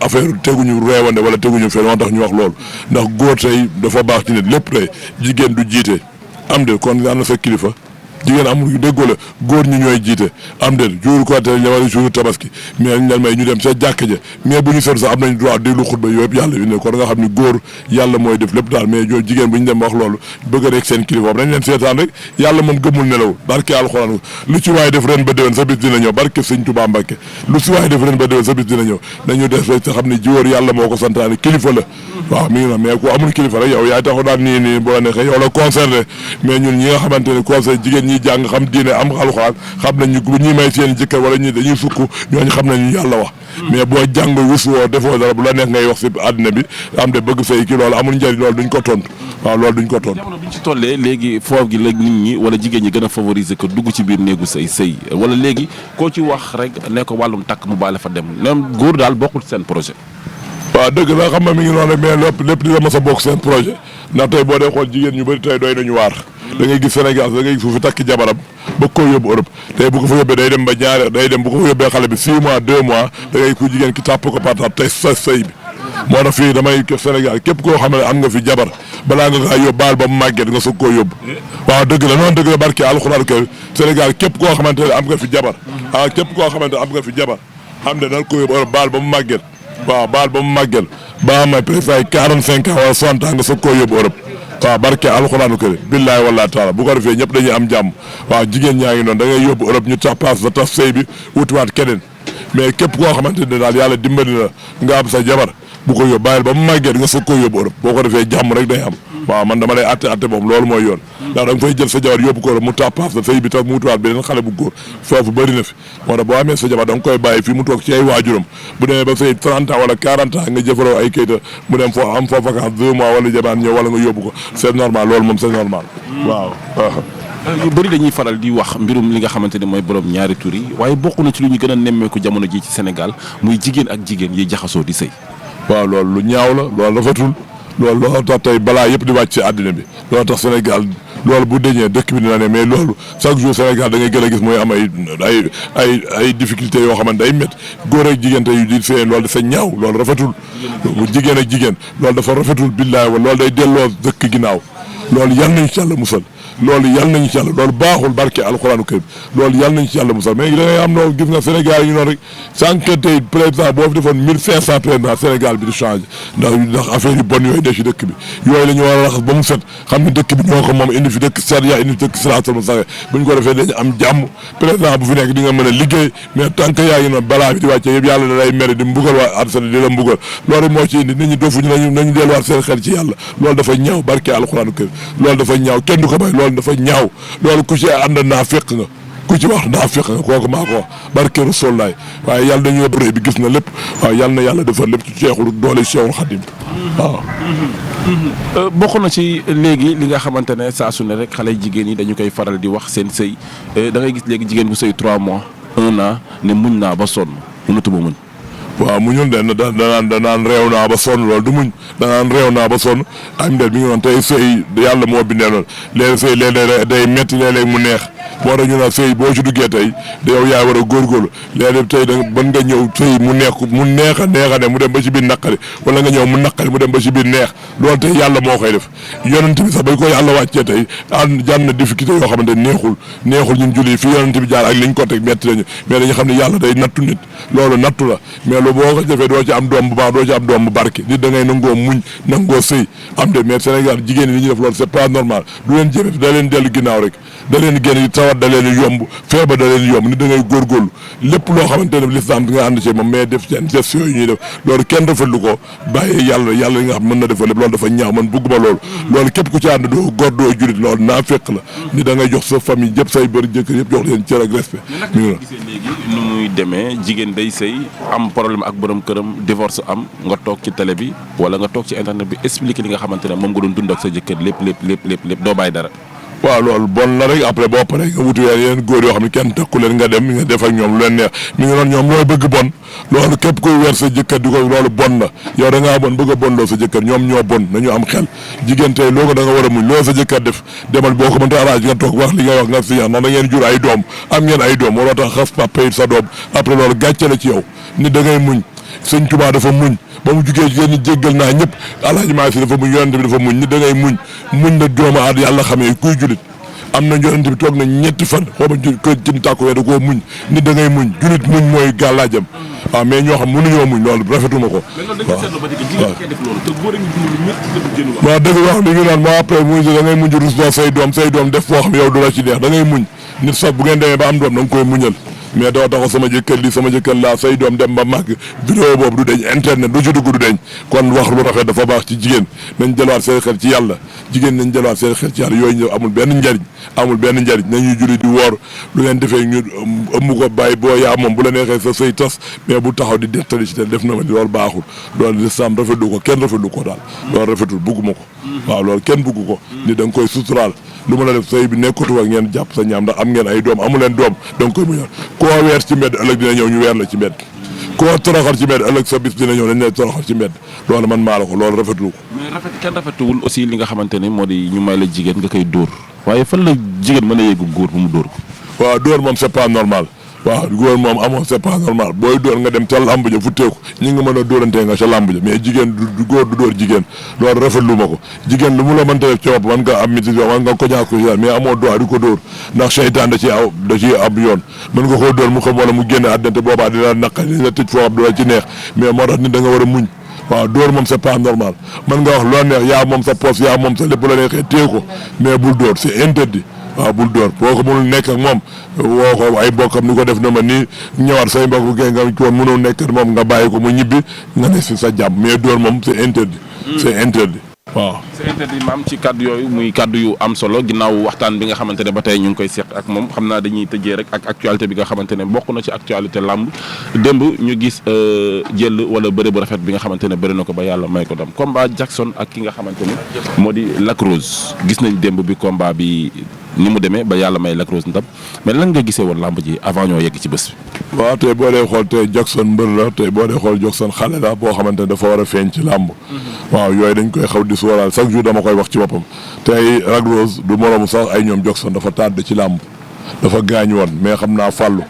affaire teguñu reewande wala teguñu fenn moo tax ñu wax loolu ndax góor tey dafa baax ci nit lépp tey jigéen du jiite am déet kon am na sa kilifa jigéen amul déggoo la góor ñi ñooy jiite am déet jour ko te wala jour tabaski mais ñu leen may ñu dem sa jàkk ja mais bu ñu seetlu sax am nañ droit déglu xutba yooyu yëpp yàlla ne kon nga xam ni góor yàlla mooy def lépp daal mais joo jigéen bu ñu dem wax loolu bëgg rek seen kilifa nañ leen seetaan rek yàlla moom gëmul nelaw barke alxuraan lu ci waay def ren ba déwén sa bis dina ñëw barke sëñ Tuubaa Mbàkke lu ci waay def ren ba déwén sa bis dina ñëw nañu def rek te xam ne jiwóor yàlla moo ko santaane kilifa la waaw mi ngi na mais ku amul kilifa rek yow yaay taxu daan nii boo la neexee yow la concerné mais ñun ñi nga xamante ne conseil jigéen ñi jàng xam diine am alxuraan xam nañu bu ñuy may seen jëkkër wala ñi dañuy sukk ñooñu xam nañu yàlla wax mais boo jàng woo defoo dara bu la neex ngay wax si àddina bi am de bëgg say kii loolu amul njëriñ loolu duñ ko tontu waaw loolu duñ ko tontu. jamono bi ñu ci tollee léegi foofu gi la nit ñi wala jigéen ñi gën a favoriser que dugg ci biir néegu sëy wala léegi koo ci wax rek ne ko wàllum takk mu baale fa dem ñoom góor daal bokkul seen projet. waaw dëgg la xam nga mi ngi noonu mais lépp dina mës a bokk seen projet ndax tey boo dee xool jigéen ñu bëri tey doy nañu waar da ngay gis Sénégal da ngay gis fu fi takk jabaram ba koo yóbbu Europe tey bu ko fa yóbbee day dem ba day dem bu ko fa yóbbee xale bi 6 mois 2 mois da ngay ku jigéen ki tàpp ko partab tey sa sëy bi moo tax fii damay Sénégal képp koo xam ne am nga fi jabar balaa nga kaa yóbbu baal ba mu màgget nga soog koo yóbbu waaw dëgg la noonu dëgg la barke alxuraan ke Sénégal képp koo xamante ne am nga fi jabar képp koo xamante ne am nga fi jabar xam ne danga ko yóbbu Europe baal ba mu màgget waaw baal ba mu màgget ba may presque ay 45 ans wala 60 ans nga soog koo yóbbu Europe waaw barke alxuraanu kër billaay wallaahi taala bu ko defee ñëpp dañuy am jàmm waaw jigéen ñaa ngi noonu da ngay yóbbu Europe ñu tax paas ba tax sëy bi wutiwaat keneen mais képp koo xamante ne daal yàlla dimbali na nga am sa jabar bu ko yóbbu bàyyil ba mu màgget nga soog koo yóbbu Europe boo ko defee jàmm rek day am waaw man dama lay atte moom loolu mooy yoon ndax da nga fay jël sa jabar yóbbu ko Europe mu tax paas ba sëy bi tax mu wutiwaat beneen xale bu góor foofu bëri na fi moo tax boo amee sa jabar da nga koy bàyyi fii mu toog ci ay waajuram bu demee ba sëy 30 ans wala 40 ans nga jëfaroo ay kayita mu dem foo am foo vacance 2 mois wala jabar ñëw wala nga yóbbu ko c'est normal loolu moom c'est normal waaw yu bëri dañuy faral di wax mbirum li nga xamante ne mooy borom ñaari tur yi waaye bokk na ci lu ñu gën a nemmeeku jamono ji ci Sénégal muy jigéen ak jigéen yi jaxasoo di sëy waaw loolu lu ñaaw la loolu rafetul loolu tax tey balaa yëpp di wàcc ci àddina bi loolu tax Sénégal loolu bu deñee dëkk bi dina ne mais loolu chaque jour Sénégal da ngay gën a gis mooy am ay difficultés yoo xamante day métti góor ak jigéen tey di seen loolu dafa ñaaw loolu rafetul jigéen ak jigéen loolu dafa rafetul billaay wa loolu day delloo dëkk ginnaaw loolu yal nañu ci Yàlla musal loolu yal nañu ci Yàlla loolu baaxul barke alxuraanu karim loolu yal nañu ci Yàlla musal mais da ngay am noo gis nga Sénégal yi noonu rek sànq tey président boo fi defoon 1500 président Sénégal bi di changé ndax affaire yu bon yooyu def ci dëkk bi yooyu la ñu war a raxas ba mu set xam ne dëkk bi ñoo ko moom indi fi dëkk sariya indi fi dëkk siraatal mustaqiim bu ñu ko defee dañu am jàmm président bu fi nekk di nga mën a liggéey mais tant que yaa ngi noonu balaa bi di wàccee yëpp yàlla da lay mere di mbugal waa arsana di la mbugal loolu moo ci indi nit ñi dofuñu nañu delluwaat seen xel ci yàlla loolu dafa ñaaw barke alxuraanu karim loolu dafa ñaaw kenn du ko bay loolu dafa ñaaw loolu ku ci ànd naa fekk nga ku ci wax naa fekk nga kooku maa ko wax barke Rasulullaay waaye yàlla dañu bëre bi gis na lépp waaw yàlla na yàlla defar lépp ci ceexul doole Seexul Xadim waaw. bokk na ci léegi li nga xamante ne saa su ne rek xale jigéen yi dañu koy faral di wax seen sëy da ngay gis léegi jigéen bu sëy 3 mois 1 an ne muñ naa ba sonn mënatuma muñ. waaw muñul danaan réew naa ba sonn loolu du muñ danaan réew naa ba sonn am mi ngi noonu tey sëy yàlla moo bindee noonu léegi sëy léeg-léeg day metti léeg-léeg mu neex moo tax ñu naan sëy boo ci duggee tey da yow yaa war a góorgóorlu léeg-léeg tey da mën nga ñëw sëy mu neex a ne mu dem ba ci biir naqari wala nga ñëw mu naqari mu dem ba ci biir neex loolu tey yàlla moo koy def yonent bi sax bañ ko yàlla wàccee tey jàmm na difficulté yoo xamante neexul ñun julli fii yonent bi jaar ak liñ ko teg metti nañu mais dañu xam ne yàlla day nattu nit loolu nattu la mais boo ko defee doo ci am doom bu baax doo ci am doom bu barke nit da ngay nangoo muñ nangoo sëy am de mais Sénégal jigéen ñi li ñuy def loolu c'est pas normal du leen jëme da leen dellu ginnaaw rek da leen génn tawat da leen yomb feebar da leen yomb nit da ngay góorgóorlu lépp loo xamante ne l'islam di nga ànd ci moom mais def seen gestion yi ñuy def loolu kenn rafetlu ko bàyyee yàlla yi nga xam mën na defal lépp loolu dafa ñaaw man bëgguma loolu képp ku ci ànd doo góor doo julit loolu naa fekk la ni da ngay jox sa famille yëpp say bëri jëkkër yëpp jox leen cër ak respect gisee léegi nu muy demee jigéen day sëy am problème ak borom këram divorce am nga toog ci télé bi wala nga toog ci internet bi expliquer li nga xamante ne moom nga doon dund ak sa jëkkër lépp doo bàyyi dara. waaw loolu bon na rek après boo paree nga wutu yeneen góor yoo xam ne kenn takku leen nga dem nga def ak ñoom lu leen neex mi ngi noonu ñoom looy bëgg bon loolu képp koy weer sa jëkkër di ko loolu bon na yow da ngaa bon bëgg a bon loo sa jëkkër ñoom ñoo bon nañu am xel jigéen tey loo ko da nga war a muñ loolu sa jëkkër def demal boo ko mënta arrangé nga toog wax li nga wax nga si ndax da ngeen jur ay doom am ngeen ay doom waroo tax xas papa yi sa doom après loolu gàcce la ci yow nit da ngay muñ sëñ Tuubaa dafa muñ ba mu jugee jigéen ñi jéggal naa ñëpp Alaaji Maalik Si dafa muñ yonent bi dafa muñ nit da ngay muñ na dooma aat yàlla xamee kuy julit am na yonent bi toog na ñetti fan xooba ko cin tàkku wee da koo muñ nit da ngay muñ julit muñ mooy gàllaajam waaw mais ñoo xam mënuñoo muñ loolu rafetuma ko waaw dëgg wax li ngi naan moo après muñ da ngay muñ rus doo say doom def foo xam yow du la ci neex da ngay muñ nit sax bu ngeen demee ba am doom da nga koy muñal mais doo taxaw sama jëkkër li sama jëkkër laa say doom dem ba màgg vidéo boobu du deñ internet du ci dugg du deñ kon wax lu rafet dafa baax ci jigéen nañ jëlaat seen xel ci yàlla jigéen nañ jëlaat seen xel ci yàlla yooyu amul benn njariñ nañuy julli di woor lu ngeen defee ñu ëmb ko bàyyi boo yaa moom bu la neexee sa sëy tas mais bu taxaw di dettali ci te def na ma loolu baaxul loolu lislaam rafetlu ko kenn rafetlu ko daal loolu rafetul bugguma ko waaw loolu kenn bugg ko ni da nga koy suturaal lu ma la def sëy bi nekkatu ak ngeen jàpp sa ñaam ndax am ngeen ay doom amu leen doom da nga koy muñal koo weer ci mbedd ëllëg dina ñëw ñu weer la ci mbedd koo toroxal ci mbedd ëllëg sa bis dina ñëw dañ lay toroxal ci mbedd loolu man maa la ko loolu rafetlu ko mais kenn rafetuwul aussi li nga xamante ne moo di ñu may la jigéen nga koy dóor waaye fan la jigéen mën a yeggu góor bu mu dóor ko waaw dóor moom c'est pas normal waaw góor moom amoo c'est pas normal booy dóor nga dem ca làmb ja futteeku ñi nga mën a dóorantee nga ca làmb ja mais jigéen du góor du dóor jigéen loolu rafetlu ma ko jigéen lu mu la mënta def ci bopp man nga am miti man nga ko ñaak ko mais amoo droit di ko dóor ndax seytaan da ciy ab yoon mën nga koo dóor mu xam wala mu génn àddante boobaa dina naqari dina tëj foo xam du la ci neex mais moo tax nit da nga war a muñ waaw dóor moom c'est pas normal mën nga wax loo neex yaa moom sa poste yaa moom sa lépp la neexee téye ko mais bul dóor c'est interdit waaw bul dóor boo ko mënul nekk ak moom woo ko ay bokkam ni ko def na ma nii ñëwaat say mbokk gay nga ko mënul nekk ak moom nga bàyyi ko mu ñibbi nga ne si sa jàmm mais dóor moom c'est interdit c'est interdit waaw c'est interdit maam ci kaddu yooyu muy kaddu yu am solo ginnaaw waxtaan bi nga xamante ne ba tey ñu ngi koy seq ak moom xam naa dañuy tëjee rek ak actualité bi nga xamante ne bokk na ci actualité làmb démb ñu gis jël wala bëre bu rafet bi nga xamante ne bëri na ko ba yàlla may ko dam combat Jackson ak ki nga xamante ne moo di Lac Rose gis nañ démb bi combat bi ni mu demee ba yàlla may Lac Rose ndam mais lan nga gisee woon làmb ji avant ñoo yegg ci bés bi. waaw tey boo dee xool tey Jackson mbër la tey boo dee xool Jackson xale la boo xamante ne dafa war a feeñ ci làmb. waaw yooyu dañ koy xaw di sóoraal chaque jour dama koy wax ci boppam tey Lac Rose du moromu sax ay ñoom Jackson dafa tàdd ci làmb dafa gaañ woon mais xam naa fàllu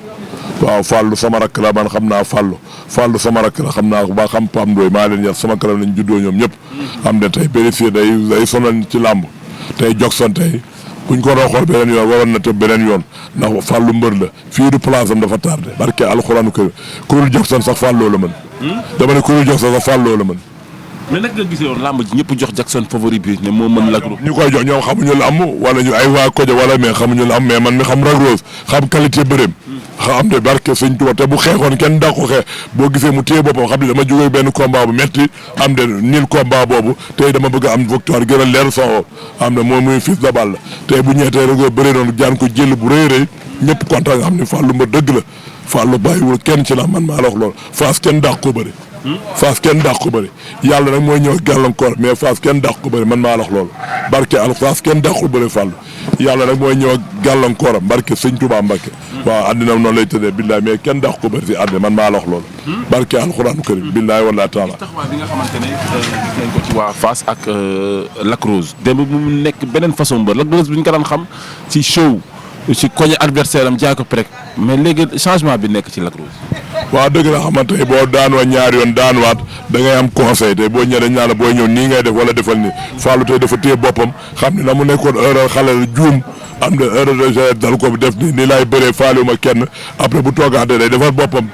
waaw fàllu sama rakk la man xam naa fàllu sama rakk la xam naa ba xam Pam Ndoye maa leen yar sama kanam lañ juddoo ñoom ñëpp. am na tey vérifié day sonal ci làmb tey Jackson tey. buñ ko doon xool beneen yoon waroon na tëb beneen yoon ndax fàllu mbër la fii du place am dafa tardé barke alxuraanu kër kurul Jackson sax fàlloo la mën. dama ne kurul Jackson sax fàlloo la mën. mais nag nga gisee woon làmb ji ñëpp jox Jackson favori bi ne moo mën Lac Rose. ñu koy jox ñoom xamuñu làmb wala ñu ay waa Kodja wala mais xamuñu làmb mais man mi xam Lac Rose xam qualité bëreem. xam ne barke sëñ Tuba te bu xeexoon kenn daa ko xeex boo gisee mu téye boppam xam ne dama jógee benn combat bu metti am de niil combat boobu tey dama bëgg am victoire gën a leer son am ne moom muy Fils de Balla tey bu ñëwee tey rek bëri noonu jaan ko jël bu rëy rëy ñëpp kontaan nga xam ne Fallou Mba dëgg la Fallou bàyyiwul kenn ci la man maa la wax loolu Fass kenn dàq ko bëri. Fass kenn dàq ko bëri yàlla nag mooy ñëw gàllankoor mais Fass kenn dàq ko bëri man maa la wax loolu barke al Fass kenn dàqul bëri Fallou yàlla nag mooy ñëw gàllankooram barke sëñ Touba Mbacke waaw àddina noonu lay tëddee billaay mais kenn dàq ko bëri si àddina man maa la wax loolu barke alxuraanu karim billaay wala taala taxawaay bi nga xamante ne gis nañ ko ci waa Fass ak Lac Rose démb mu nekk beneen façon mbër Lac Rose bi ñu ko daan xam ci show ci koñe adversaire am jaay ko prek mais léegi changement bi nekk ci Lac Rose. waaw dëgg la xamante ne boo daanoo ñaari yoon daanuwaat da ngay am conseil te boo ñëwee dañ naan la booy ñëw nii ngay def wala defal ni Fallou tey dafa téye boppam xam ne na mu nekkoon heure xale la juum am na heure de dal ko def ni laay bëree faale ma kenn après bu toogaatee day defar boppam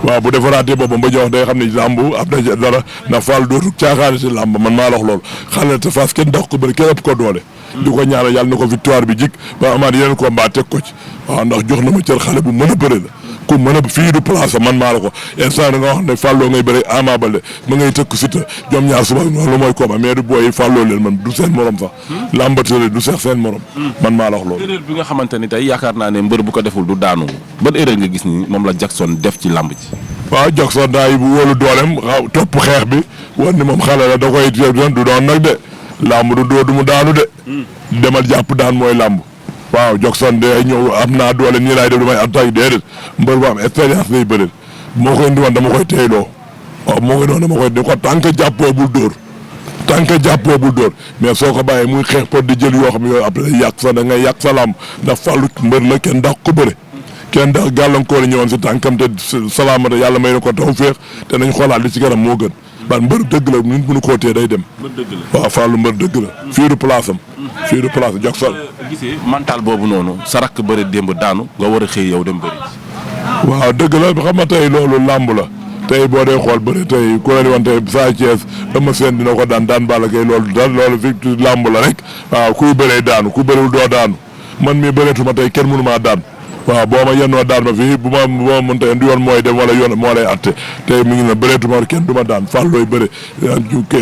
waaw bu defaraatee boppam ba ñu wax day xam ne làmb am na dara ndax Fallou dootu caaxaane si làmb man maa la wax loolu xale te Fass kenn dàq ko bëri kenn ëpp ko doole. di ko ñaanal yàlla na ko victoire bi jik ba amaat yeneen combat teg ko ci waaw ndax jox na ma cër xale bu mën a bëri la ku mën a fii du place man maa la ko instant da nga wax ne Fallou ngay bëri Ama Baldé ma ngay tëkk Siteu ñoom ñaar suba loolu mooy combat mais du booy Fallou leen man du seen morom sax lambatale du seex seen morom man maa la wax loolu erreur bi nga xamante ni tey yaakaar naa ne mbër bu ko deful du daanu ban erreur nga gis ni moom la Jackson def ci lamb ji waaw Jackson daay bu wóolu dooleem waaw topp xeex bi war ni moom xale la da koy du doon nag de lamb du dóor du mu daanu de demal jàpp daan mooy làmb waaw Jackson day ñëw am naa doole nii laay def damay attaque déedéet mbër bu am expérience lay bëre moo koy indi woon dama koy teyloo waaw moo koy noonu dama koy di ko tant que jàppoo bul dóor mais soo ko bàyyee muy xeex pour di jël yoo xam ne yooyu après yàq sa da ngay yàq sa làmb ndax Fallou mbër la kenn dàq ko bëre kenn dàq gàllankoor ñëwoon si tànkam te salaamata yàlla may na ko taw féex te nañ xoolaat li ci kanam moo gën ban mbër dëgg la nit mënu koo tee day dem waaw Fallou mbër dëgg la fii du place am fii du place Jackson gisee mental boobu noonu sa rakk bëri démb daanu nga war a xëy yow dem bëri waaw dëgg la xam nga tey loolu làmb la tey boo dee xool bëri tey ku leen wan tey Sa Thiès Eumeu Sène dina ko daan Balla Gaye loolu dara loolu victoire làmb la rek waaw kuy bëree daanu ku bëriwul doo daanu man mii bëreetuma tey kenn mënu maa daan waaw boo ma yennoo daan ma fii bu ma mënta yen yoon mooy dem wala yoon moo lay atte tey mi ngi ne bëreetuma kenn du ma daan Fallooy bëre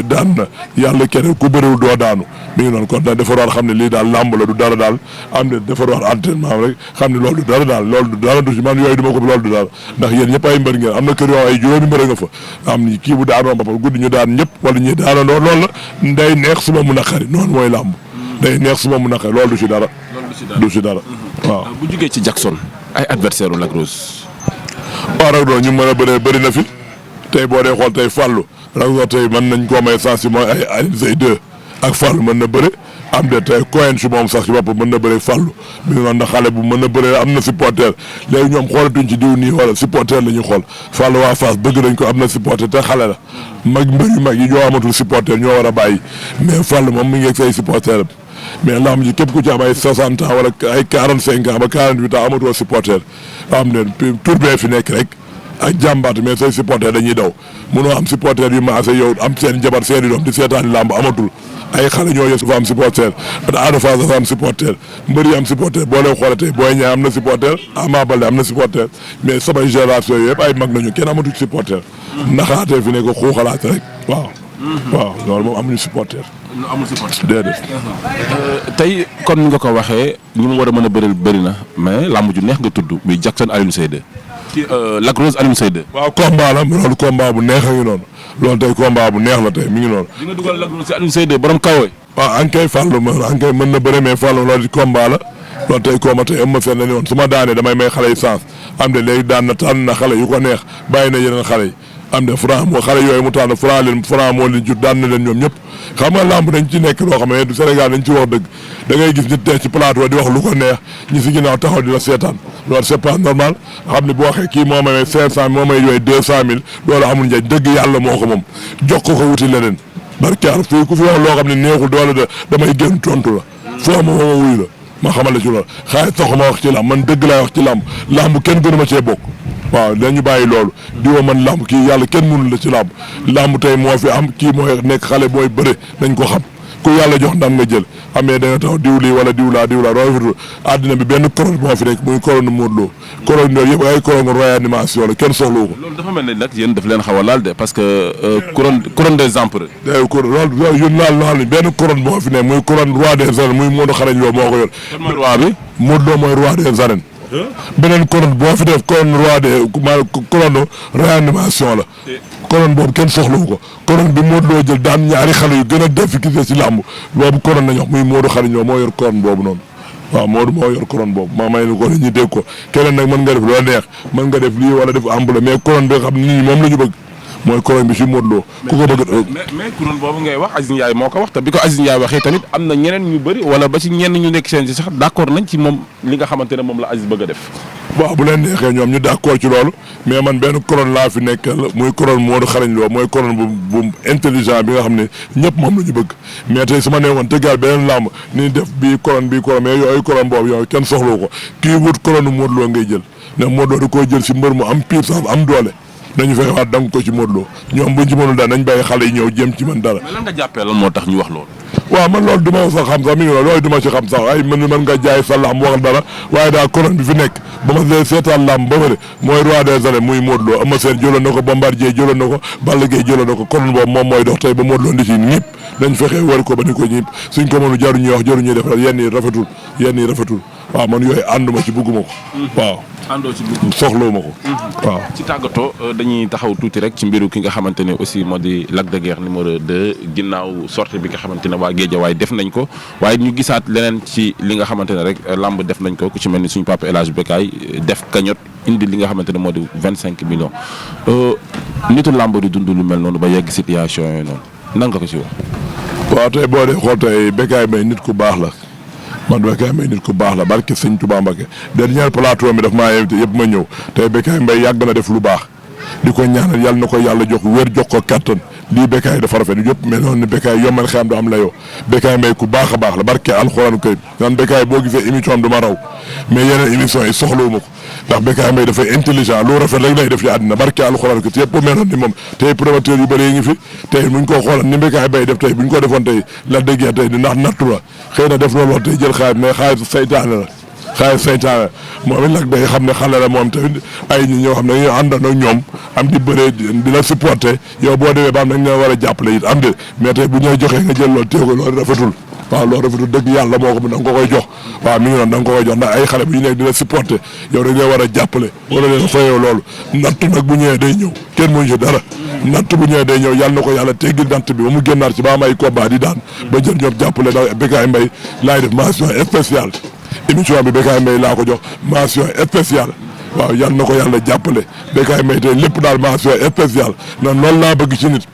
daan na yàlla kenn ku bëriwul doo daanu mi ngi noonu kon nag dafa war xam ne lii daal làmb la du dara daal am ne dafa war entraînement rek xam ne loolu du dara daal loolu du dara du ci man yooyu du ma ko loolu du dara ndax yéen ñëpp ay mbër ngeen am na kër yoo ay juróomi mbër nga fa am ni kii bu daanoo ba guddi ñu daan ñëpp wala ñuy daanandoo loolu la day neex suba mu naqari noonu mooy làmb day neex suba mu naqari loolu du ci dara du ci dara waaw bu jugee ci Jackson ay adversaire u Lac Rose waaw Lac Rose ñu mën a bëree bëri na fi tey boo dee xool tey Fallou Lac Rose tey mën nañ koo may sens si mooy ay Alioune Seye 2 ak Fallou mën na bëre am de tey Coen si moom sax si bopp mën na bëre Fallou mi ngi noonu ndax xale bu mën na bëre am na supporter léegi ñoom xoolatuñ ci diw nii wala supporter la ñuy xool Fallou waa Fass bëgg nañ ko am na supporter te xale la mag mbër yu mag yi ñoo amatul supporter ñoo war a bàyyi mais Fallou moom mi ngi ak say supporter mais lamb ji képp ku ci am ay 60 ans wala ay 45 ans ba 48 ans amatoo supporter am ne tur bee fi nekk rek ak jàmbaat mais say supporter dañuy daw mënoo am supporter yu maase yow am seen jabar seen i doom di seetaan lamb amatul ay xale ñoo yësu fa am supporter Ada Fass dafa am supporter mbër yi am supporter boo leen xoolee tey Boy Niang am na supporter Ama Baldé am na supporter mais samay génération yooyu yëpp ay mag nañu kenn amatul supporter naxaatee fi ne ko xuuxalaate rek waaw loolu moom amuñu supporter amul supporter déedéet tey kon ni nga ko waxee ñi mu war a mën a bëril bëri na mais lamb ju neex nga tudd muy Jackson Alioune Seye 2 ci Lac Rose Alioune Seye 2 waaw combat la loolu combat bu neex a ngi noonu loolu tey combat bu neex la tey mi ngi noonu di nga dugal Lac Rose Alioune Seye 2 borom kawooy waaw an kay Fallou mën na bëre mais Fallou loolu di combat la loolu tey combat tey Eumeu Sène la ni woon su ma daanee damay may xale yi sens am de léegi daan na tànn na xale yu ko neex bàyyi na yeneen xale yi am de Franc moo xale yooyu mu tànn Franc moo leen jur daan na leen ñoom ñëpp xam nga lamb dañ ci nekk loo xam ne du Sénégal dañ ci wax dëgg da ngay gis nit tey ci plateau di wax lu ko neex ñi si ginnaaw taxaw di la seetaan loolu c'est pas normal xam ne bu waxee kii moo may 500 moo may yooyu 200000 loolu amul njëriñ dëgg yàlla moo ko moom jox ko wuti leneen barkaar fii ku fi wax loo xam ne neexul doole damay génn tontu la foo ma wuyu la ma xamal la ci loolu xaalis taxuma wax ci lamb man dëgg laay wax ci lamb kenn gënu ma cee bokk waaw dañu bàyyi loolu di woo man lamb kii yàlla kenn mënul la ci lamb tey moo fi am kii mooy nekk xale mooy bëre nañ ko xam ku yàlla jox ndam nga jël amee da nga tax diw lii wala diw laa rafetlu àddina bi benn couronne moo fi nekk muy couronne Modou Lo couronne yooyu yëpp ay couronne réanimation la kenn soxlawu ko. loolu dafa mel ni nag yéen daf leen xaw a laal de parce que couronne des empereurs. loolu yéen laal benn couronne moo fi nekk muy couronne roi des arènes muy Modou Xarañ Lo moo ko yor. kan mooy roi bi. Modou Lo mooy roi des arènes. beneen couronne boo fi def couronne roi de maanaam couronne réanimation la. couronne boobu kenn soxlawu ko couronne bi Modou Lo jël daan ñaari xale yu gën a difficulté ci làmb boobu couronne la ñu wax muy Modou Xarañ Lo moo yor couronne boobu noonu waaw Modou moo yor couronne boobu maa may ni ko ñu dégg ko keneen nag mën nga def loo neex mën nga def lii wala def ambula mais couronne bi nga xam ne nit ñi moom la ñu bëgg mooy couronne bi si Modou Lo ku ko bëgg mais couronne boobu ngay wax Aziz Ndiaye moo ko wax te bi ko Aziz Ndiaye waxee tamit am na ñeneen ñu bëri wala ba ci ñenn ñu nekk seen ci sax d'accord nañ ci moom li nga xamante ne moom la Aziz bëgg a def waaw bu leen neexee ñoom ñu d'accord ci loolu mais man benn couronne laa fi nekkal muy couronne Modou Xarañ Lo mooy couronne bu intelligent bi nga xam ne ñëpp moom la ñu bëgg mais tey su ma nee woon tëggaal beneen làmb ni def bii couronne mais yooyu couronne boobu yow kenn soxloo ko kii wut couronne Modou Lo ngay jël ndax Modou Lo da koo jël si mbër mu am puissance am doole nañu fexe waat danga ko ci Modou Lo ñoom buñ ci mënul daal nañ bàyyi xale yi ñëw jëm ci man dara. mais lan nga jàppee lan moo tax ñu wax loolu. waaw man loolu du ma sax xam sax mi ngi loolu yooyu du ma ci xam sax ay mën nga jaay sa lamb wax dara waaye daal couronne bi fi nekk ba ma see seetaan lamb ba pare mooy roi des arènes muy Modou Lo Eumeu Sène jëloon na ko Bombardier jëloon na ko Balla Gaye jëloon na ko couronne boobu moom mooy dox tey ba Modou Lo ndi ci ñëpp dañ fexe war ko ba ni ko ñëpp suñ ko mënu jaru ñuy wax jaru ñuy def yenn yi rafetul waaw man yooyu ànduma ci bugguma ko. waaw àndoo ci bëgg soxlawuma ko. waaw ci tàggatoo dañuy taxaw tuuti rek ci mbiru ki nga xamante ne aussi moo di Lac de Guiers numéro 2 ginnaaw sortie bi nga xamante ne waa Guédiawaye def nañ ko waaye ñu gisaat leneen ci li nga xamante ne rek lamb def nañ ko ku ci mel ni suñu papa El Hadj Bécaye def cagnotte indi li nga xamante ne moo di 25 millions nitu lamb di dund lu mel noonu ba yegg situation yooyu noonu nan nga ko ci wax. waaw tey boo dee xool tey Bécaye Mbaye nit ku baax la man Bécaye Mbaye nit ku baax la barke sëñ Touba Mbacké dernier plateau mi daf maa invité yëpp ma ñëw tey Bécaye Mbaye yàgg na def lu baax di ko ñaanal yàlla na ko yàlla jox wér jox ko kattan lii Bécaye dafa rafet yëpp mais noonu ne Bécaye yombal xam du am la yow Bécaye Mbaye ku baax a baax la barke alxuraan kay naan Bécaye boo gisee émission am du ma raw mais yeneen émission yi soxlawuma ko ndax Bécaye Mbaye dafay intelligent lu rafet rek lay def ci àddina barke alxuraan ko yëpp mel noonu ni moom tey promoteur yu bëri yi ngi fi tey buñ ko xoolal ni Bécaye Mbaye def tey buñ ko defoon tey la déggee tey ndax nattu la xëy na def loolu wax tey jël xaalis mais xaalis saytaane la xaalis saytaane moom it nag day xam ne xale la moom tamit ay ñi ñoo xam ne dañoo àndandoo ak ñoom am di bëree di la supporter yow boo demee ba am nañ la war a jàppale it am de mais tey bu ñooy joxee nga jël loolu téye ko loolu rafetul waaw loolu rafetul dëgg yàlla moo ko da nga ko koy jox waaw mi ngi noonu da nga ko koy jox ndax ay xale bu ñu nekk di la supporter yow dañ lay war a jàppale wala leen fa yow loolu natt nag bu ñëwee day ñëw kenn mënu ci dara natt bu ñëwee day ñëw yàlla na ko yàlla teggil natt bi ba mu génnaat ci ba am ay combat di daan ba jël ñoom jàppale ndax Bécaye Mbaye laay def mention spéciale émission bi Bécaye Mbaye laa ko jox mention spéciale waaw yal na ko yàlla jàppale Bécaye Mbaye tey lépp daal mention spéciale nan loolu laa bëgg ci nit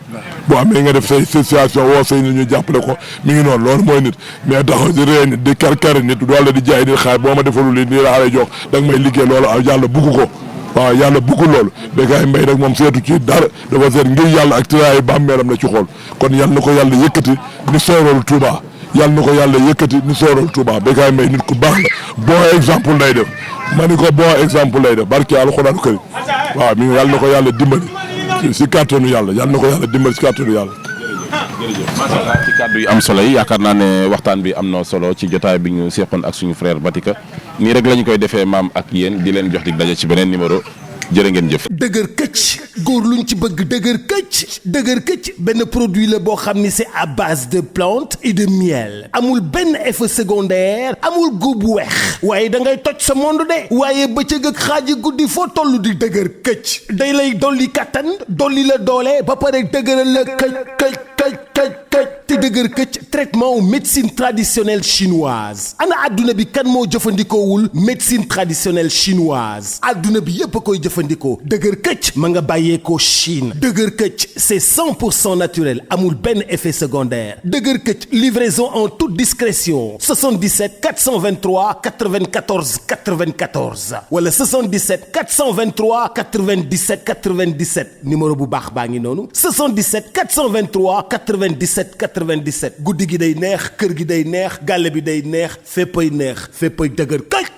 boo amee nga def say situation woo say nit ñu jàppale ko mi ngi noonu loolu mooy nit mais taxaw di ree nit di karkari nit wala di jaay nit xaar boo ma defalul li nii laa lay jox da nga may liggéey loolu yàlla bugg ko waaw yàlla buggul loolu Bécaye Mbaye nag moom seetu ci dara dafa seet ngir yàlla ak tiraay bàmmeelam la ci xool kon yal na ko yàlla yëkkati ni soorool Touba yàlla na ko yàlla yëkkati ni soorool Touba Bécaye Mbaye nit ku baax la bon exemple lay def ma ni ko bon exemple lay def barke alxuraan karim waaw mi yàlla na ko yàlla dimbali si kàttanu yàlla yàlla na ko yàlla dimbali si kàttanu yàlla. jërëjëf macha allah ci kàddu yi am solo yi yaakaar naa ne waxtaan bi am na solo ci jotaay bi ñu seqoon ak suñu frère Batika nii rek la ñu koy defee maam ak yéen di leen jox dig daje ci beneen numéro jërë ngeen jëf. dëgër këcc góor luñ ci bëgg dëgër këcc benn produit la boo xam ni c'est à base de plantes et de miel amul benn effet secondaire amul góob bu weex waaye da ngay toj sa monde de waaye bëccëg ak xaaji guddi foo toll di dëgër këcc day lay dolli kattan dolli la doole ba pare dëgëral la këcc te dëgër këcc traitement au médecine traditionnelle chinoise ana adduna bi kan moo jëfandikoowul médecine traditionnelle chinoise adduna bi yépp a koy jëfandikoo dëgër këcc ma nga bàyyeekoo Chine dëgër këcc c'est 100% naturel amul benn effet secondaire dëgër këcc livraison en toute discrétion 77 423 94 94 wala 77 423 97 97 numéro bu baax baa ngi noonu 77 423 97 97 guddi gi day neex kër gi day neex gàlle bi day neex féppay dëgër këcc